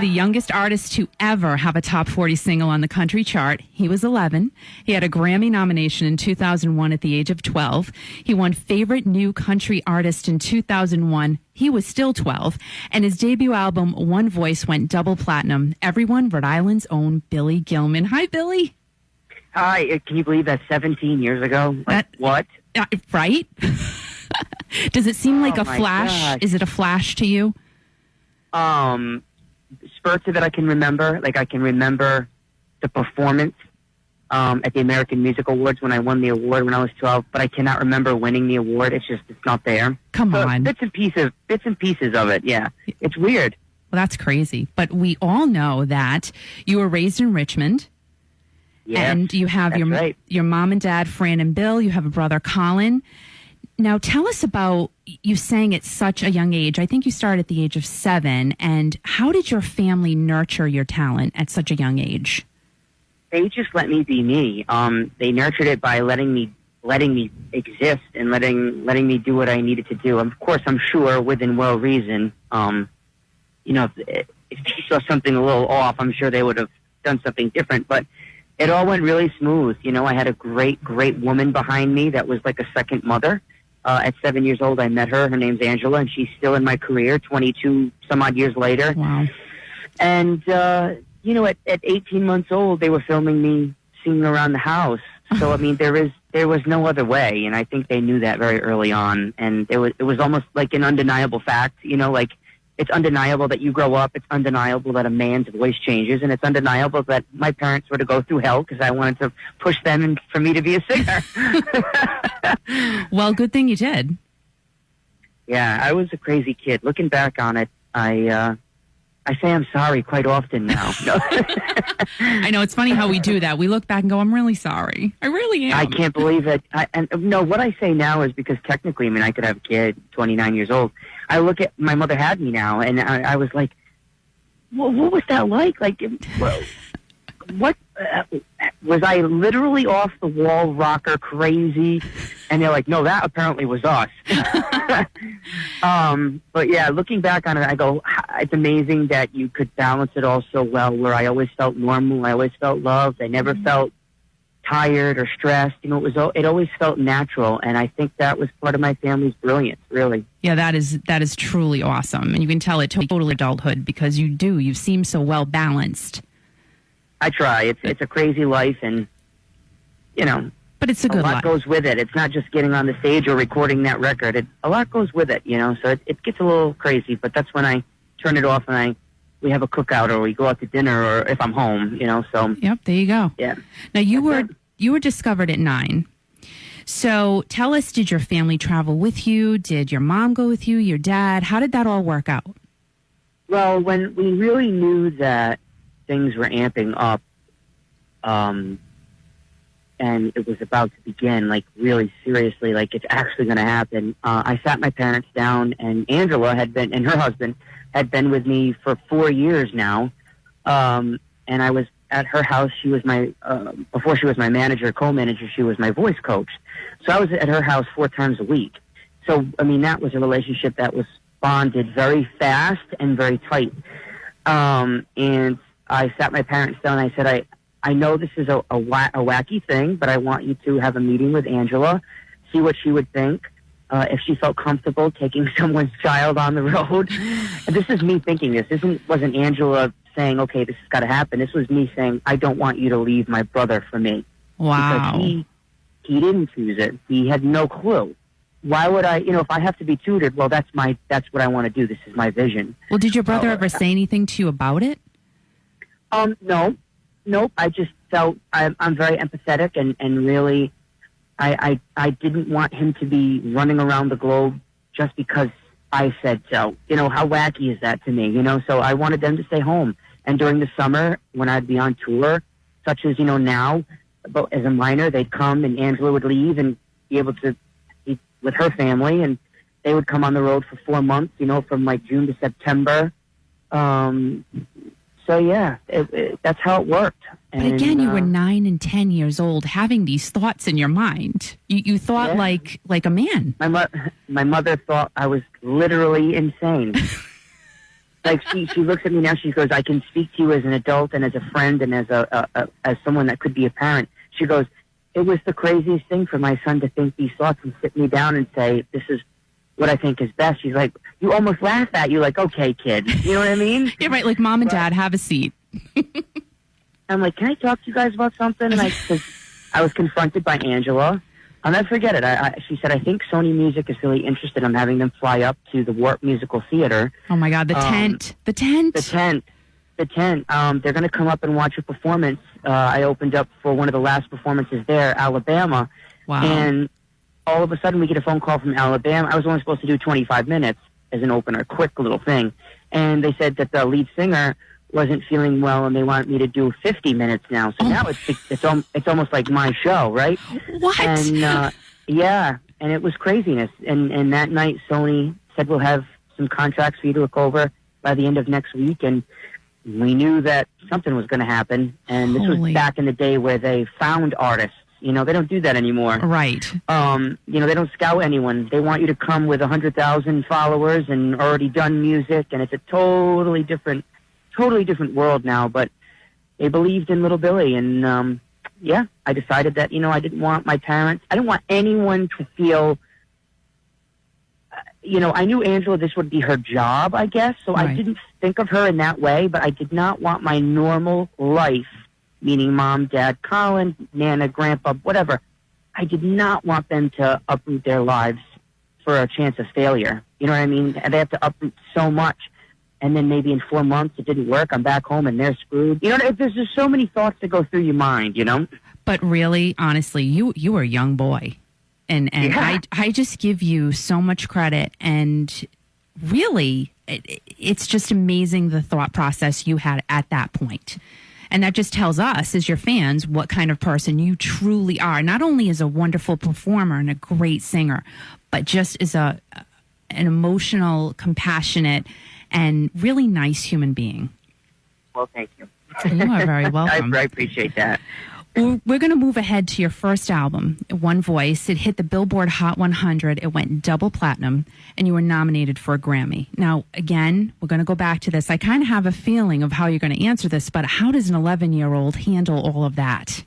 The youngest artist to ever have a top 40 single on the country chart. He was 11. He had a Grammy nomination in 2001 at the age of 12. He won Favorite New Country Artist in 2001. He was still 12. And his debut album, One Voice, went double platinum. Everyone, Rhode Island's own Billy Gilman. Hi, Billy. Hi. Can you believe that's 17 years ago? What? Right? Does it seem like a flash? Gosh. Is it a flash to you? Spurts of it I can remember. Like, I can remember the performance at the American Music Awards when I won the award when I was 12, but I cannot remember winning the award. It's not there. Come on. Bits and pieces of it, yeah. It's weird. Well, that's crazy. But we all know that you were raised in Richmond. Yes, and you have your mom and dad, Fran and Bill. You have a brother, Colin. Now, tell us about, you sang at such a young age. I think you started at the age of 7. And how did your family nurture your talent at such a young age? They just let me be me. They nurtured it by letting me exist and letting me do what I needed to do. Of course, I'm sure within well reason. If they saw something a little off, I'm sure they would have done something different. But it all went really smooth. I had a great woman behind me that was like a second mother. At 7 years old, I met her. Her name's Angela, and she's still in my career 22 some odd years later. Wow. And, at 18 months old, they were filming me singing around the house. So, I mean, there was no other way, and I think they knew that very early on. And it was almost like an undeniable fact, like it's undeniable that you grow up. It's undeniable that a man's voice changes, and it's undeniable that my parents were to go through hell because I wanted to push them and for me to be a singer. Well, good thing you did. Yeah, I was a crazy kid. Looking back on it, I say I'm sorry quite often now. I know, it's funny how we do that. We look back and go, I'm really sorry. I really am. I can't believe it. What I say now is because technically, I could have a kid, 29 years old. I look at, my mother had me now, and I was like, what was that like? Like, what was I literally off the wall, rocker, crazy? And they're like, no, that apparently was us. But yeah, looking back on it, I go, it's amazing that you could balance it all so well, where I always felt normal, I always felt loved, I never felt tired or stressed. It always felt natural, and I think that was part of my family's brilliance, really. Yeah, that is truly awesome, and you can tell it totally adulthood because you seem so well balanced. I try. It's a crazy life, and but it's a good life. A lot goes with it. It's not just getting on the stage or recording that record. A lot goes with it, So it gets a little crazy, but that's when I turn it off and we have a cookout or we go out to dinner, or if I'm home, So yep, there you go. Yeah. Now you were discovered at 9. So tell us, did your family travel with you? Did your mom go with you? Your dad? How did that all work out? Well, when we really knew that things were amping up, and it was about to begin, like really seriously, like it's actually going to happen. I sat my parents down, and Angela and her husband had been with me for 4 years now. And I was at her house. She was before she was my manager, co-manager, she was my voice coach. So I was at her house 4 times a week. So, that was a relationship that was bonded very fast and very tight. And I sat my parents down and I said, I know this is a wacky thing, but I want you to have a meeting with Angela, see what she would think, if she felt comfortable taking someone's child on the road. And this is me thinking this. Wasn't Angela saying, okay, this has got to happen. This was me saying, I don't want you to leave my brother for me. Wow. Because he didn't choose it. He had no clue. Why would I, if I have to be tutored, well, that's what I want to do. This is my vision. Well, did your brother ever say anything to you about it? No. Nope. I just felt I'm very empathetic and really I didn't want him to be running around the globe just because I said so. How wacky is that to me? So I wanted them to stay home. And during the summer when I'd be on tour, such as, now, but as a minor, they'd come and Angela would leave and be able to be with her family, and they would come on the road for 4 months, from like June to September. So, yeah, that's how it worked. But again, you were 9 and 10 years old having these thoughts in your mind. You thought like a man. My mother thought I was literally insane. Like she looks at me now. She goes, "I can speak to you as an adult and as a friend and as as someone that could be a parent." She goes, "It was the craziest thing for my son to think these thoughts and sit me down and say, this is what I think is best." She's like, "You almost laugh at you like, okay, kid." You know what I mean? You're right. Like, Mom and Dad, have a seat. I'm like, "Can I talk to you guys about something?" And I was confronted by Angela. I'll never forget it. She said, "I think Sony Music is really interested in having them fly up to the Warp Musical Theater." Oh, my God. The tent. The tent. They're going to come up and watch a performance. I opened up for one of the last performances there, Alabama. Wow. And all of a sudden we get a phone call from Alabama. I was only supposed to do 25 minutes as an opener, quick little thing. And they said that the lead singer wasn't feeling well and they wanted me to do 50 minutes now. So now it's almost like my show, right? What? And yeah, and it was craziness. And that night Sony said, "We'll have some contracts for you to look over by the end of next week." And we knew that something was going to happen. And this was back in the day where they found artists. You know, they don't do that anymore. Right. You know, they don't scout anyone. They want you to come with 100,000 followers and already done music. And it's a totally different world now. But they believed in Little Billy. And, yeah, I decided that, you know, I didn't want my parents, I didn't want anyone to feel, you know, I knew Angela, this would be her job, I guess. So Right. I didn't think of her in that way, but I did not want my normal life, meaning Mom, Dad, Colin, Nana, Grandpa, whatever. I did not want them to uproot their lives for a chance of failure. You know what I mean? And they have to uproot so much. And then maybe in 4 months it didn't work. I'm back home and they're screwed. You know, there's just so many thoughts that go through your mind, you know? But really, honestly, you were a young boy. And Yeah. I just give you so much credit. And really, it's just amazing the thought process you had at that point. And that just tells us, as your fans, what kind of person you truly are. Not only as a wonderful performer and a great singer, but just as an emotional, compassionate, and really nice human being. Well, thank you. You are very welcome. I appreciate that. We're going to move ahead to your first album, One Voice. It hit the Billboard Hot 100. It went double platinum, and you were nominated for a Grammy. Now, again, we're going to go back to this. I kind of have a feeling of how you're going to answer this, but how does an 11-year-old handle all of that?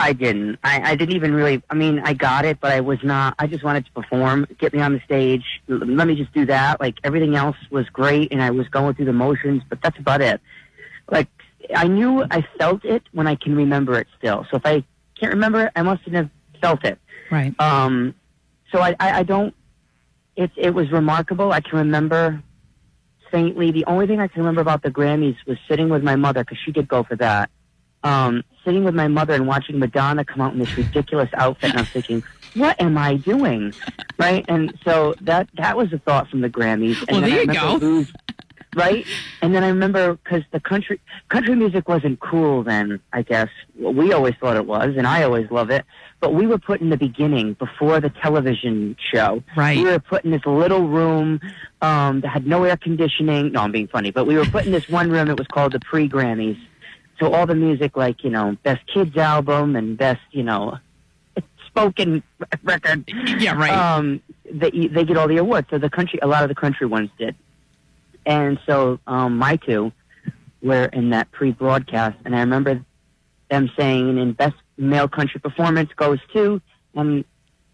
I didn't. I didn't even really, I mean, I got it, but I was not, I just wanted to perform, get me on the stage, let me just do that. Like, everything else was great, and I was going through the motions, but that's about it. Like, I knew I felt it when I can remember it still. So if I can't remember it, I mustn't have felt it. Right. So I don't, it was remarkable. I can remember faintly. The only thing I can remember about the Grammys was sitting with my mother, because she did go for that. Sitting with my mother and watching Madonna come out in this ridiculous outfit, and I'm thinking, what am I doing? Right? And so that was a thought from the Grammys. And well, then there I you go. Right? And then I remember, because the country music wasn't cool then, I guess. Well, we always thought it was, and I always love it. But we were put in the beginning, before the television show. Right. We were put in this little room that had no air conditioning. No, I'm being funny. But we were put in this one room that was called the pre-Grammys. So all the music, like, you know, Best Kids Album and Best, you know, Spoken Record. Yeah, right. They get all the awards. So a lot of the country ones did. And so my two were in that pre-broadcast, and I remember them saying, in Best Male Country Performance goes to, and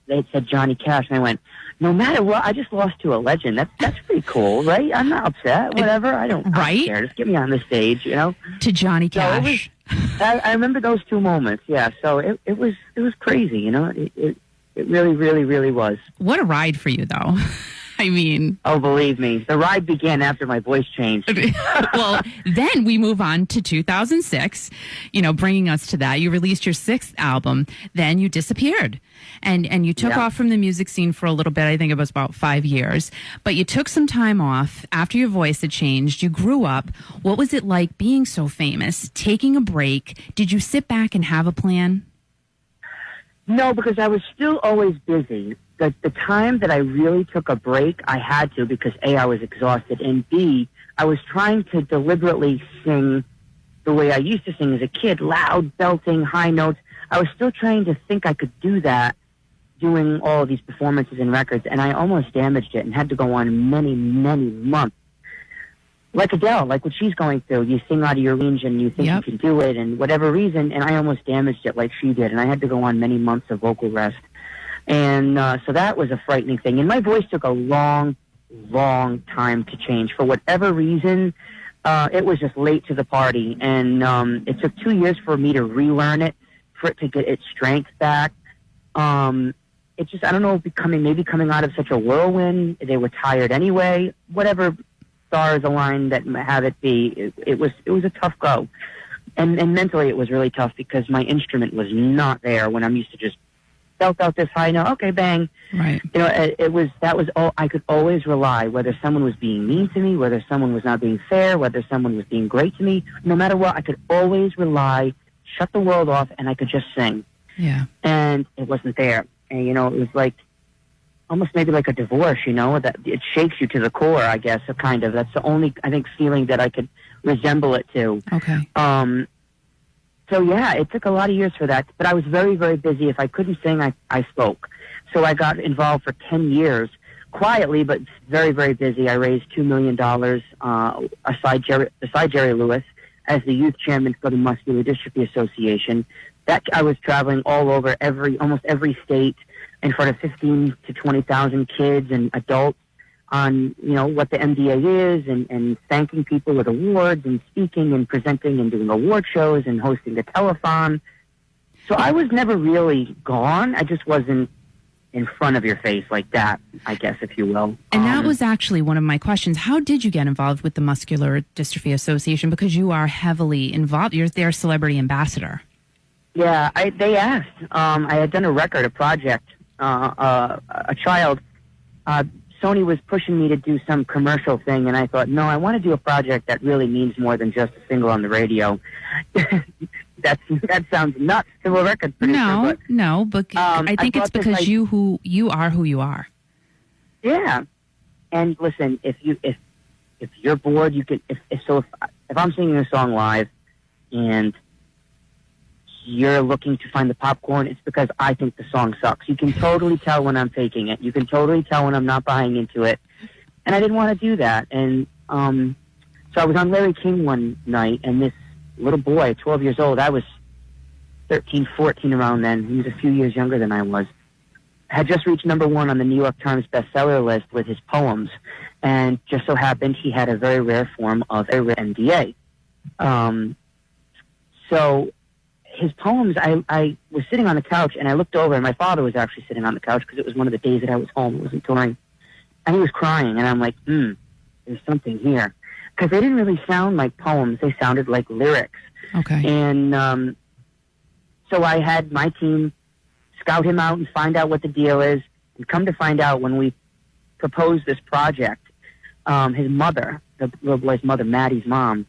they said Johnny Cash, and I went, no matter what, I just lost to a legend. That's pretty cool, right? I'm not upset, whatever. I don't care. Just get me on the stage, you know? To Johnny Cash. So I remember those two moments, yeah. So it was crazy, you know? It really, really, really was. What a ride for you, though. I mean... Oh, believe me. The ride began after my voice changed. Well, then we move on to 2006, you know, bringing us to that. You released your sixth album. Then you disappeared. And you took off from the music scene for a little bit. I think it was about 5 years. But you took some time off after your voice had changed. You grew up. What was it like being so famous, taking a break? Did you sit back and have a plan? No, because I was still always busy. The time that I really took a break, I had to, because A, I was exhausted, and B, I was trying to deliberately sing the way I used to sing as a kid, loud, belting, high notes. I was still trying to think I could do that, doing all of these performances and records, and I almost damaged it and had to go on many, many months like Adele, like what she's going through. You sing out of your range and you think you can do it, and whatever reason, and I almost damaged it like she did, and I had to go on many months of vocal rest. And so that was a frightening thing. And my voice took a long time to change. For whatever reason, it was just late to the party. And it took 2 years for me to relearn it, for it to get its strength back. It just, I don't know, maybe coming out of such a whirlwind, they were tired anyway, whatever stars aligned that have it be. It was a tough go. And mentally it was really tough because my instrument was not there when I'm used to just belt out this high note, okay, bang. Right. You know, that was all, I could always rely, whether someone was being mean to me, whether someone was not being fair, whether someone was being great to me, no matter what, I could always rely, shut the world off, and I could just sing. Yeah. And it wasn't there. And, you know, it was like, almost maybe like a divorce, you know, that it shakes you to the core, I guess, kind of. That's the only, I think, feeling that I could resemble it to. Okay. So, yeah, it took a lot of years for that. But I was very, very busy. If I couldn't sing, I spoke. So I got involved for 10 years, quietly, but very, very busy. I raised $2 million aside Jerry Lewis as the youth chairman for the Muscular Dystrophy Association. That I was traveling all over almost every state in front of 15 to 20,000 kids and adults on, you know, what the MDA is, and thanking people with awards and speaking and presenting and doing award shows and hosting the telethon. So I was never really gone. I just wasn't in front of your face like that, I guess, if you will. And that was actually one of my questions. How did you get involved with the Muscular Dystrophy Association? Because you are heavily involved. You're their celebrity ambassador. Yeah, they asked. I had done a project. A child, Sony was pushing me to do some commercial thing, and I thought, no, I want to do a project that really means more than just a single on the radio. That sounds nuts to a record producer. But I think it's because you are who you are. Yeah. And listen, if you're bored, you can. If I'm singing a song live, and you're looking to find the popcorn, it's because I think the song sucks. You can totally tell when I'm faking it. You can totally tell when I'm not buying into it. And I didn't want to do that. And so I was on Larry King one night, and this little boy, 12 years old, I was 13, 14 around then, he was a few years younger than I was, had just reached #1 on the New York Times bestseller list with his poems. And just so happened he had a very rare form of MDA. So his poems, I was sitting on the couch, and I looked over, and my father was actually sitting on the couch because it was one of the days that I was home. It wasn't touring. And he was crying, and I'm like, there's something here. Because they didn't really sound like poems. They sounded like lyrics. Okay. And so I had my team scout him out and find out what the deal is. And come to find out, when we proposed this project, his mother, the little boy's mother, Maddie's mom,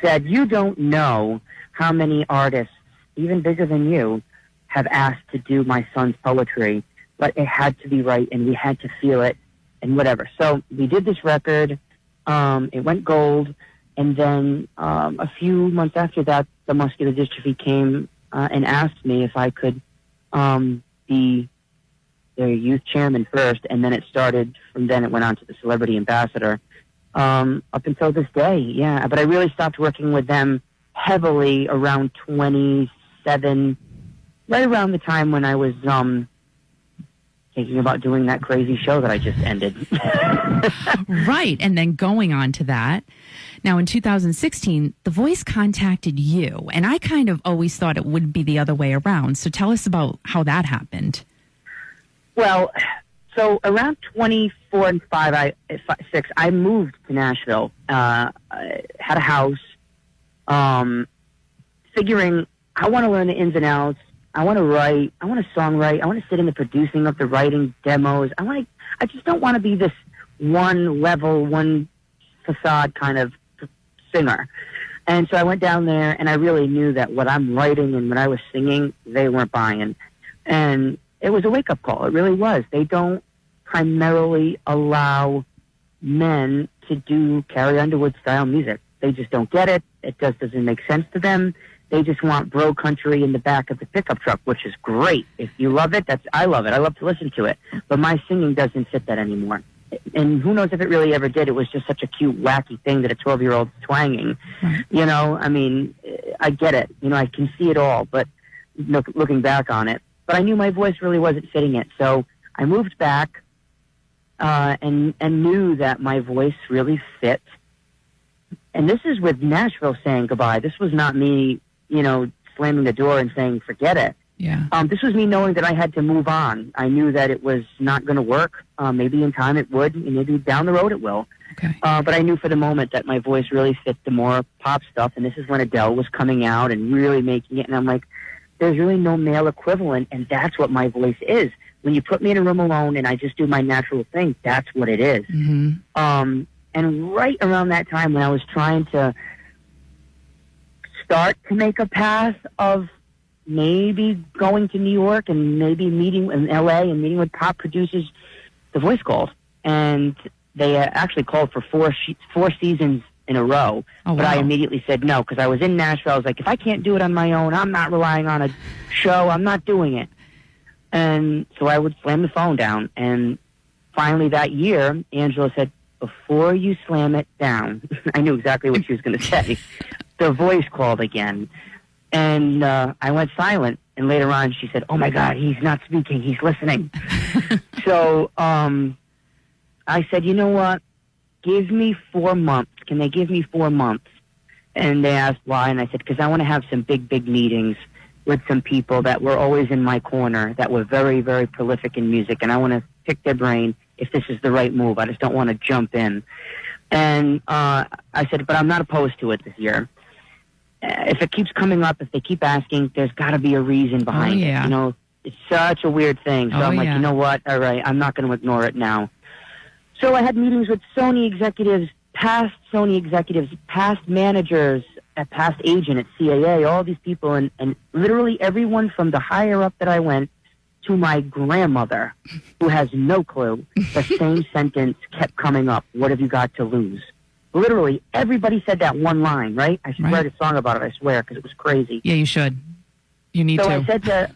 said, you don't know how many artists, even bigger than you, have asked to do my son's poetry, but it had to be right, and we had to feel it, and whatever. So we did this record. It went gold, and then a few months after that, the Muscular Dystrophy came and asked me if I could be their youth chairman first, and then it started. From then, it went on to the celebrity ambassador up until this day. Yeah, but I really stopped working with them heavily around 27, right around the time when I was thinking about doing that crazy show that I just ended. Right, and then going on to that. Now, in 2016, The Voice contacted you, and I kind of always thought it would be the other way around. So tell us about how that happened. Well, so around 24 and 6, I moved to Nashville, had a house, figuring I want to learn the ins and outs. I want to write. I want to songwrite. I want to sit in the producing of the writing demos. I just don't want to be this one level, one facade kind of singer. And so I went down there, and I really knew that what I'm writing and what I was singing, they weren't buying. And it was a wake-up call. It really was. They don't primarily allow men to do Carrie Underwood-style music. They just don't get it. It just doesn't make sense to them. They just want bro country in the back of the pickup truck, which is great. If you love it, I love it. I love to listen to it. But my singing doesn't fit that anymore. And who knows if it really ever did. It was just such a cute, wacky thing that a 12-year-old's twanging. Right. You know, I mean, I get it. You know, I can see it all, but looking back on it. But I knew my voice really wasn't fitting it. So I moved back and knew that my voice really fit. And this is with Nashville saying goodbye. This was not me, you know, slamming the door and saying, forget it. Yeah. This was me knowing that I had to move on. I knew that it was not going to work. Maybe in time it would, and maybe down the road it will. Okay. But I knew for the moment that my voice really fit the more pop stuff, and this is when Adele was coming out and really making it. And I'm like, there's really no male equivalent, and that's what my voice is. When you put me in a room alone and I just do my natural thing, that's what it is. Mm-hmm. And right around that time when I was trying to start to make a path of maybe going to New York and maybe meeting in LA and meeting with pop producers, The Voice called. And they actually called for four seasons in a row. Oh, but wow. I immediately said no, because I was in Nashville. I was like, if I can't do it on my own, I'm not relying on a show. I'm not doing it. And so I would slam the phone down. And finally that year, Angela said, before you slam it down, I knew exactly what she was going to say. The Voice called again. And I went silent. And later on, she said, oh, my God, he's not speaking. He's listening. So I said, you know what? Give me 4 months. Can they give me 4 months? And they asked why. And I said, because I want to have some big, big meetings with some people that were always in my corner, that were very, very prolific in music. And I want to pick their brain if this is the right move. I just don't want to jump in. And I said, but I'm not opposed to it this year. If it keeps coming up, if they keep asking, there's got to be a reason behind it. You know, it's such a weird thing. So I'm like, you know what? All right, I'm not going to ignore it now. So I had meetings with Sony executives, past managers, a past agent at CAA, all these people, and literally everyone from the higher up that I went to my grandmother, who has no clue, the same sentence kept coming up. What have you got to lose? Literally, everybody said that one line, right? I should write a song about it, I swear, because it was crazy. Yeah, you should. You need to. So I said to,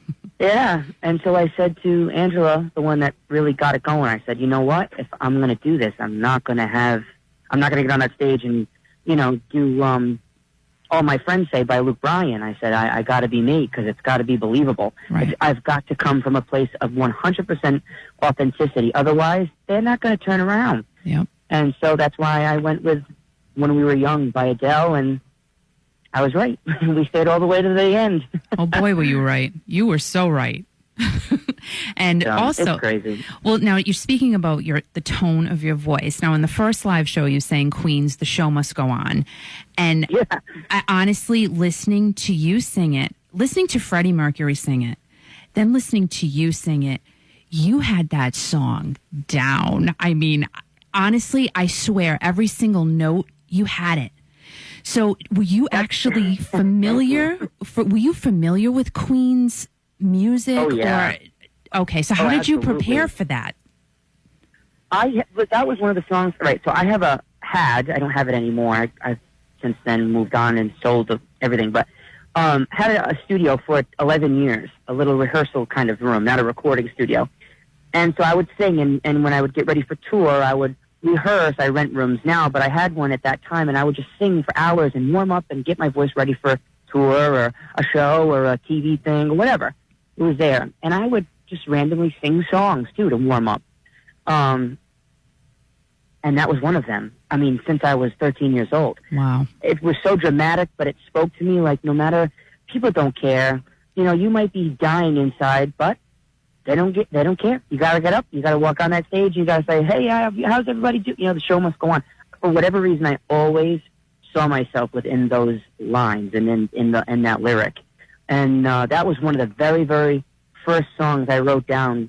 and so I said to Angela, the one that really got it going, I said, you know what? If I'm going to do this, I'm not going to get on that stage and, you know, do All My Friends Say by Luke Bryan. I said, I got to be me, because it's got to be believable. Right. I've got to come from a place of 100% authenticity. Otherwise, they're not going to turn around. Yep. And so that's why I went with When We Were Young by Adele, and I was right. We stayed all the way to the end. Oh, boy, were you right. You were so right. And also, it's crazy. Well, now you're speaking about the tone of your voice. Now, in the first live show, you sang Queen's The Show Must Go On. And I honestly, listening to you sing it, listening to Freddie Mercury sing it, then listening to you sing it, you had that song down. I mean, honestly, I swear, every single note, you had it. So were you actually familiar? Were you familiar with Queen's music? Oh, yeah. Okay, so how did you prepare for that? That was one of the songs, right? So I I don't have it anymore. I've since then moved on and sold everything, but had a studio for 11 years, a little rehearsal kind of room, not a recording studio. And so I would sing, and when I would get ready for tour, I would rehearse. I rent rooms now, but I had one at that time, and I would just sing for hours and warm up and get my voice ready for a tour or a show or a TV thing or whatever. It was there. And I would just randomly sing songs, too, to warm up. And that was one of them. I mean, since I was 13 years old. Wow. It was so dramatic, but it spoke to me like no matter, people don't care. You know, you might be dying inside, but they don't care. You got to get up. You got to walk on that stage. You got to say, hey, how's everybody do? You know, the show must go on. For whatever reason, I always saw myself within those lines and in that lyric. And that was one of the very, very first songs I wrote down.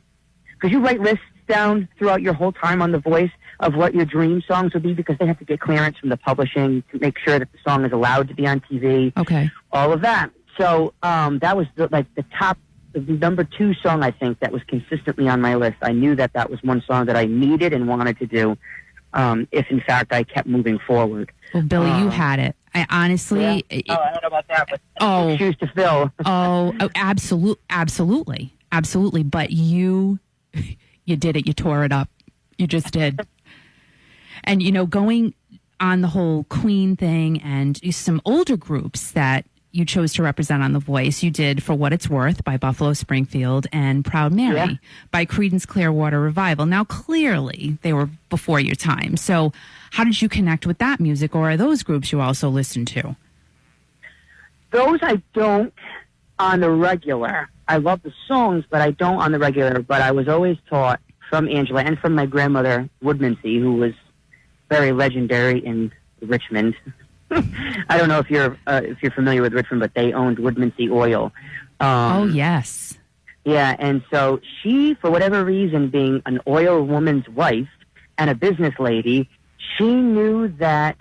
Because you write lists down throughout your whole time on The Voice of what your dream songs would be, because they have to get clearance from the publishing to make sure that the song is allowed to be on TV. Okay. All of that. So that was the number 2 song, I think, that was consistently on my list. I knew that was one song that I needed and wanted to do if, in fact, I kept moving forward. Well, Billy, you had it. I honestly... I don't know about that, but shoes to fill. Absolutely. But you did it. You tore it up. You just did. And, going on the whole Queen thing and some older groups that you chose to represent on The Voice, you did For What It's Worth by Buffalo Springfield and Proud Mary by Creedence Clearwater Revival. Now, clearly, they were before your time. So how did you connect with that music, or are those groups you also listen to? Those I don't on the regular. I love the songs, but I don't on the regular. But I was always taught from Angela and from my grandmother, Woodmansey, who was very legendary in Richmond. I don't know if you're familiar with Richmond, but they owned Woodmansey Oil. Oh, yes. Yeah, and so she, for whatever reason, being an oil woman's wife and a business lady, she knew that,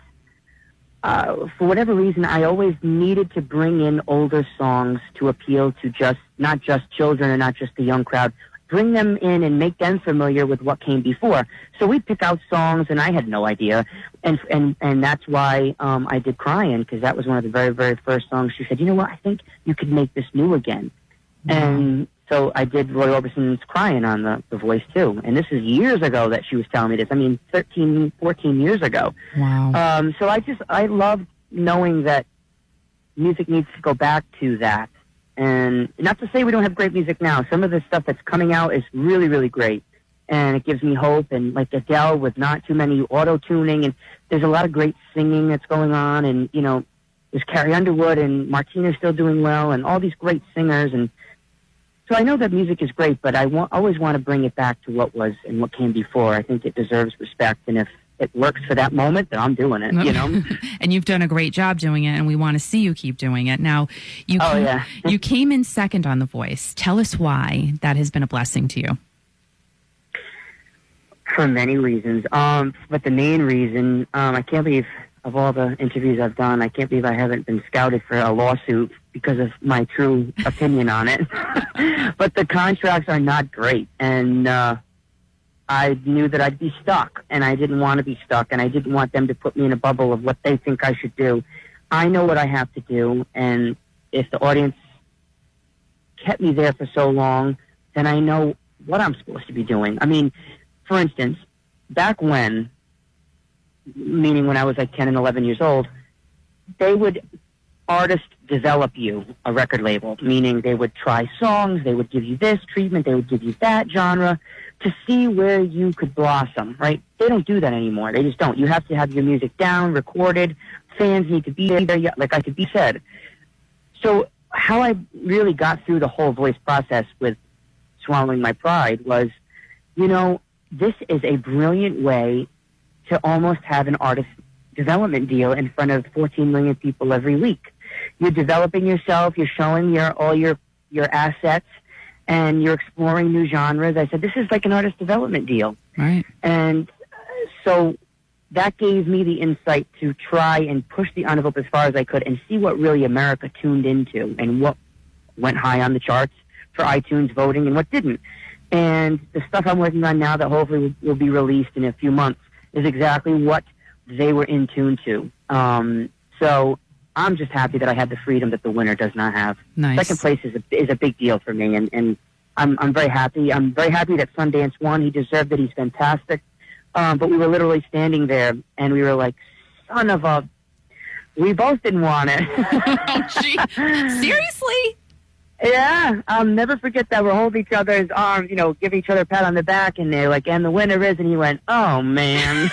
for whatever reason, I always needed to bring in older songs to appeal to not just children and not just the young crowd, bring them in and make them familiar with what came before. So we'd pick out songs, and I had no idea. And that's why I did Crying, because that was one of the very, very first songs. She said, you know what, I think you could make this new again. And so I did Roy Orbison's Crying on the Voice, too. And this is years ago that she was telling me this. I mean, 13, 14 years ago. Wow. So I love knowing that music needs to go back to that. And not to say we don't have great music now. Some of the stuff that's coming out is really, really great. And it gives me hope. And like Adele with not too many auto-tuning. And there's a lot of great singing that's going on. And, there's Carrie Underwood and Martina's still doing well. And all these great singers. And so I know that music is great, but I always want to bring it back to what was and what came before. I think it deserves respect. And if it works for that moment, then I'm doing it, And you've done a great job doing it, and we want to see you keep doing it. Now, you came in second on The Voice. Tell us why that has been a blessing to you. For many reasons. But the main reason, I can't believe, of all the interviews I've done, I can't believe I haven't been scouted for a lawsuit because of my true opinion on it. But the contracts are not great, and I knew that I'd be stuck, and I didn't want to be stuck, and I didn't want them to put me in a bubble of what they think I should do. I know what I have to do, and if the audience kept me there for so long, then I know what I'm supposed to be doing. I mean, for instance, back when, meaning when I was like 10 and 11 years old, they would artist develop you, a record label, meaning they would try songs, they would give you this treatment, they would give you that genre to see where you could blossom, right? They don't do that anymore. They just don't. You have to have your music down, recorded. Fans need to be there, like I could be said. So how I really got through the whole Voice process with swallowing my pride was, this is a brilliant way to almost have an artist development deal in front of 14 million people every week. You're developing yourself, you're showing all your assets, and you're exploring new genres. I said, this is like an artist development deal. Right. And so that gave me the insight to try and push the envelope as far as I could and see what really America tuned into and what went high on the charts for iTunes voting and what didn't. And the stuff I'm working on now that hopefully will be released in a few months is exactly what they were in tune to. So I'm just happy that I had the freedom that the winner does not have. Nice. Second place is a big deal for me, and I'm very happy. I'm very happy that Sundance won. He deserved it. He's fantastic. But we were literally standing there, and we were like, son of a... We both didn't want it. Oh, gee. Seriously? Yeah. I'll never forget that. We're holding each other's arms, give each other a pat on the back, and they're like, and the winner is, and he went, oh, man.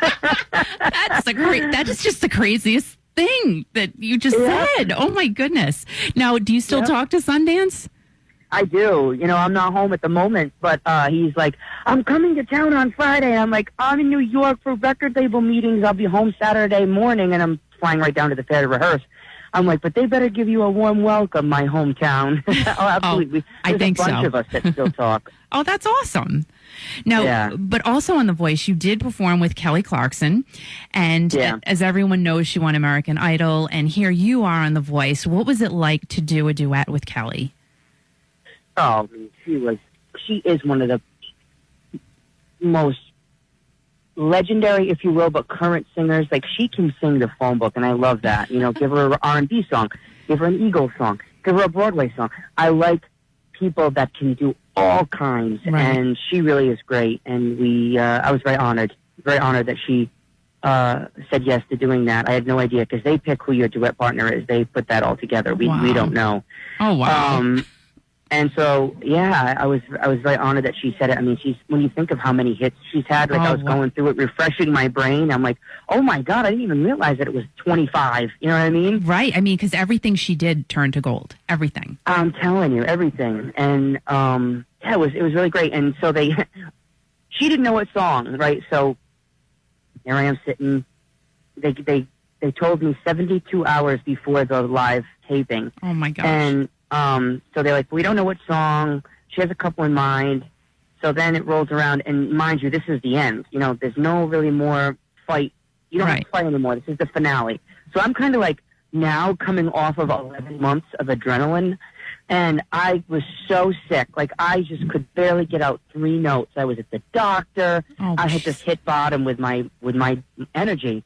That is just the craziest thing that you just said. Oh, my goodness. Now, do you still talk to Sundance? I do. I'm not home at the moment, but he's like, I'm coming to town on Friday. And I'm like, I'm in New York for record label meetings. I'll be home Saturday morning, and I'm flying right down to the fair to rehearse. I'm like, but they better give you a warm welcome, my hometown. Oh, absolutely. I think so. There's a bunch of us that still talk. Oh, that's awesome. Now, but also on The Voice, you did perform with Kelly Clarkson. And as everyone knows, she won American Idol. And here you are on The Voice. What was it like to do a duet with Kelly? Oh, she is one of the most legendary, if you will, but current singers. Like, she can sing the phone book, and I love that. Give her an R&B song, give her an Eagles song, give her a Broadway song. I like people that can do all kinds, and she really is great. And I was very honored very honored that she said yes to doing that. I had no idea because they pick who your duet partner is. They put that all together. We don't know. Oh wow! And so yeah, I was very honored that she said it. I mean, when you think of how many hits she's had, like I was going through it, refreshing my brain. I'm like, oh my god, I didn't even realize that it was 25. You know what I mean? Right. I mean, because everything she did turned to gold. Everything. I'm telling you, everything. And yeah, it was really great. And so she didn't know what song, right? So here I am sitting. They told me 72 hours before the live taping. Oh my gosh. And so they're like, we don't know what song. She has a couple in mind. So then it rolls around, and mind you, this is the end. You know, there's no really more fight. You don't have to fight anymore. This is the finale. So I'm kind of like now coming off of 11 months of adrenaline, and I was so sick. Like, I just could barely get out 3 notes. I was at the doctor. I had just hit bottom with my energy.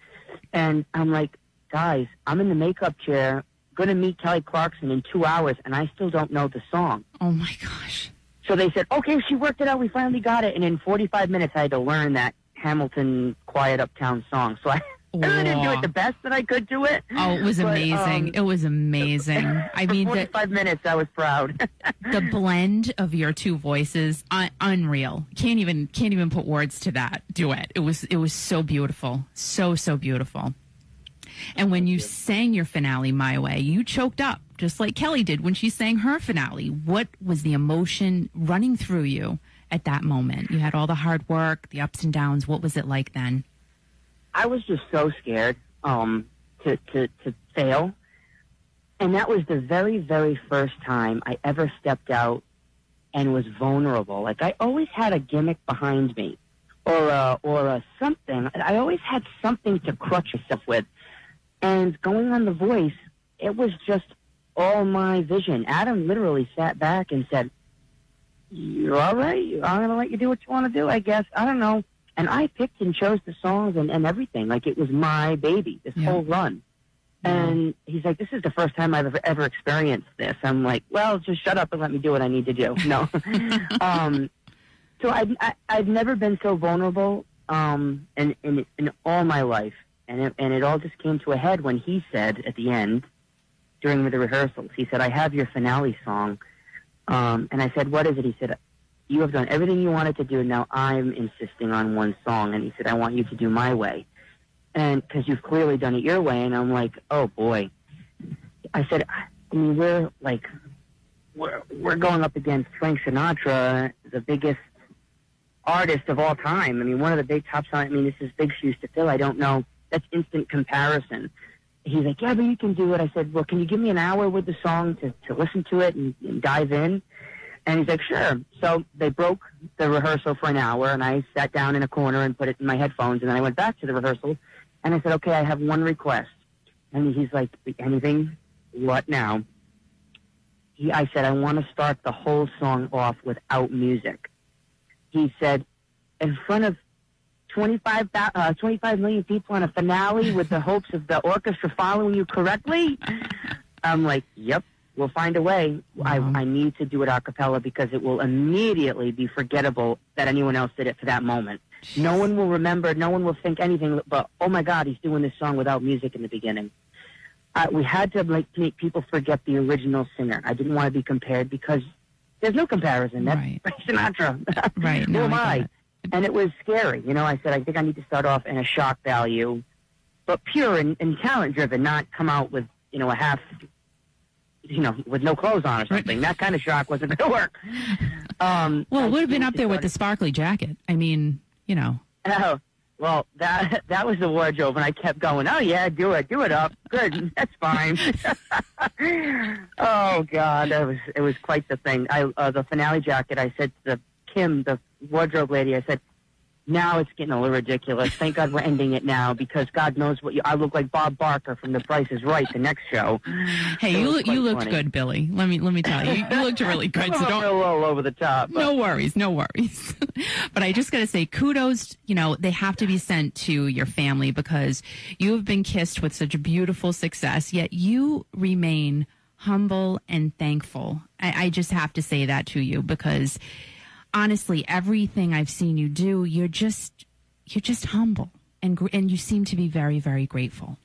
And I'm like, guys, I'm in the makeup chair, going to meet Kelly Clarkson in 2 hours, and I still don't know the song. Oh, my gosh. So they said, okay, she worked it out. We finally got it. And in 45 minutes, I had to learn that Hamilton Quiet Uptown song. So I really didn't do it the best that I could do it. Oh, it was amazing. It was amazing. I mean, 45 minutes, I was proud. The blend of your two voices, unreal. Can't even put words to that duet. It was so beautiful. So beautiful. And when you sang your finale, My Way, you choked up, just like Kelly did when she sang her finale. What was the emotion running through you at that moment? You had all the hard work, the ups and downs. What was it like then? I was just so scared to fail. And that was the very, very first time I ever stepped out and was vulnerable. Like, I always had a gimmick behind me or a something. I always had something to crutch myself with. And going on The Voice, it was just all my vision. Adam literally sat back and said, you're all right. I'm going to let you do what you want to do, I guess. I don't know. And I picked and chose the songs and everything. Like, it was my baby, this whole run. And he's like, this is the first time I've ever experienced this. I'm like, well, just shut up and let me do what I need to do. No. So I've never been so vulnerable in all my life. And it all just came to a head when he said at the end, during the rehearsals, he said, I have your finale song. And I said, what is it? He said, you have done everything you wanted to do. Now I'm insisting on one song. And he said, I want you to do My Way. And because you've clearly done it your way. And I'm like, oh boy. I said, I mean, we're going up against Frank Sinatra, the biggest artist of all time. I mean, one of the big top songs. I mean, this is big shoes to fill. I don't know. That's instant comparison. He's like, yeah, but you can do it. I said, well, can you give me an hour with the song to listen to it and dive in? And he's like, sure. So they broke the rehearsal for an hour, and I sat down in a corner and put it in my headphones, and then I went back to the rehearsal, and I said, okay, I have one request. And he's like, anything? What now? I said, I want to start the whole song off without music. He said, in front of 25 million people on a finale with the hopes of the orchestra following you correctly? I'm like, yep, we'll find a way. Wow. I need to do it a cappella because it will immediately be forgettable that anyone else did it for that moment. Jeez. No one will remember, no one will think anything but, oh my God, he's doing this song without music in the beginning. We had to make people forget the original singer. I didn't want to be compared because there's no comparison. That's Frank Sinatra. Right. Who am I? And it was scary. You know, I said, I think I need to start off in a shock value, but pure and talent-driven, not come out with, a half, with no clothes on or something. That kind of shock wasn't going to work. Well, it would have been up there with the sparkly jacket. I mean, Oh, well, that was the wardrobe, and I kept going, oh, yeah, do it up. Good, that's fine. Oh, God, it was quite the thing. The finale jacket, I said to Kim, the wardrobe lady, I said, now it's getting a little ridiculous. Thank God we're ending it now because God knows I look like Bob Barker from The Price is Right, the next show. Hey, you looked good, Billy. Let me tell you, you looked really good. So don't go all over the top. But. No worries. But I just got to say, kudos. They have to be sent to your family because you have been kissed with such a beautiful success. Yet you remain humble and thankful. I just have to say that to you because. Honestly, everything I've seen you do, you're just you're just humble, and you seem to be very, very grateful.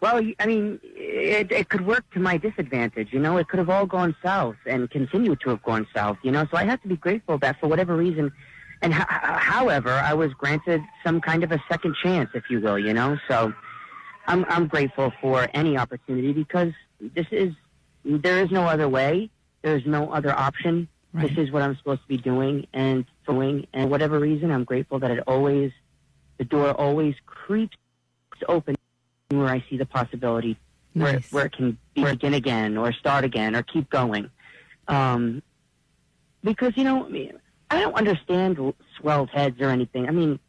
Well, I mean, it could work to my disadvantage, you know. It could have all gone south and continue to have gone south, you know. So I have to be grateful that for whatever reason, and however, I was granted some kind of a second chance, if you will, you know. So I'm grateful for any opportunity because there is no other way. There's no other option. Right. This is what I'm supposed to be doing, and for whatever reason, I'm grateful that the door always creeps open where I see the possibility, nice. where it can begin again or start again or keep going. Because, you know, I don't understand swelled heads or anything. I mean,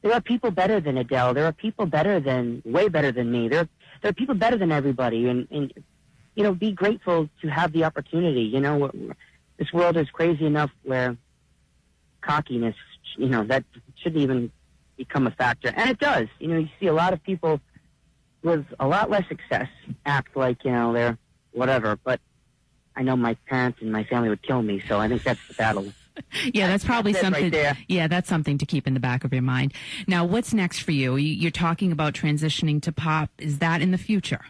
there are people better than Adele. There are people way better than me. There are people better than everybody. And, you know, be grateful to have the opportunity. You know, this world is crazy enough where cockiness, you know, that shouldn't even become a factor. And it does. You know, you see a lot of people with a lot less success act like, you know, they're whatever. But I know my parents and my family would kill me, so I think that's the battle. Yeah, that's probably something. Right there. Yeah, that's something to keep in the back of your mind. Now, what's next for you? You're talking about transitioning to pop. Is that in the future?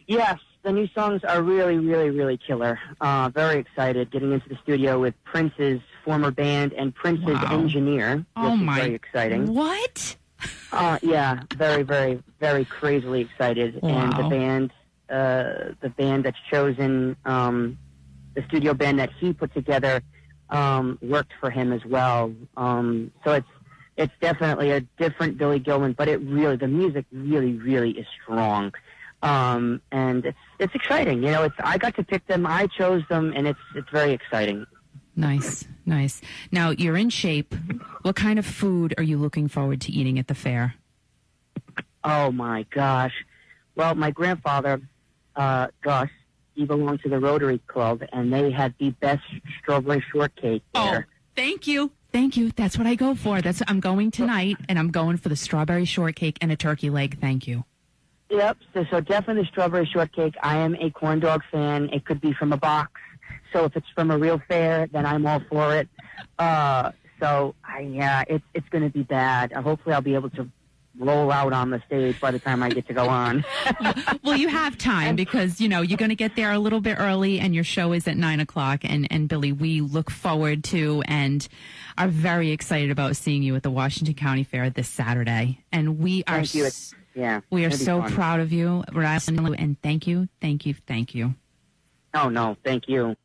Yes, the new songs are really, really, really killer. Very excited. Getting into the studio with Prince's former band and Prince's engineer. Oh my! Very exciting. What? Yeah, very, very, very crazily excited. Wow. And the band that's chosen, the studio band that he put together, worked for him as well. So it's definitely a different Billy Gilman, but the music really, really is strong. And it's exciting. You know, I got to pick them. I chose them, and it's very exciting. Nice, nice. Now, you're in shape. What kind of food are you looking forward to eating at the fair? Oh, my gosh. Well, my grandfather, Gus, he belonged to the Rotary Club, and they had the best strawberry shortcake there. Oh, thank you. Thank you. That's what I go for. I'm going tonight, and I'm going for the strawberry shortcake and a turkey leg. Thank you. Yep, so definitely the strawberry shortcake. I am a corn dog fan. It could be from a box. So if it's from a real fair, then I'm all for it. It's going to be bad. Hopefully I'll be able to roll out on the stage by the time I get to go on. Well, you have time because, you know, you're going to get there a little bit early and your show is at 9:00. And Billy, we look forward to and are very excited about seeing you at the Washington County Fair this Saturday. And we are we are so proud of you, and thank you. Oh, no, thank you.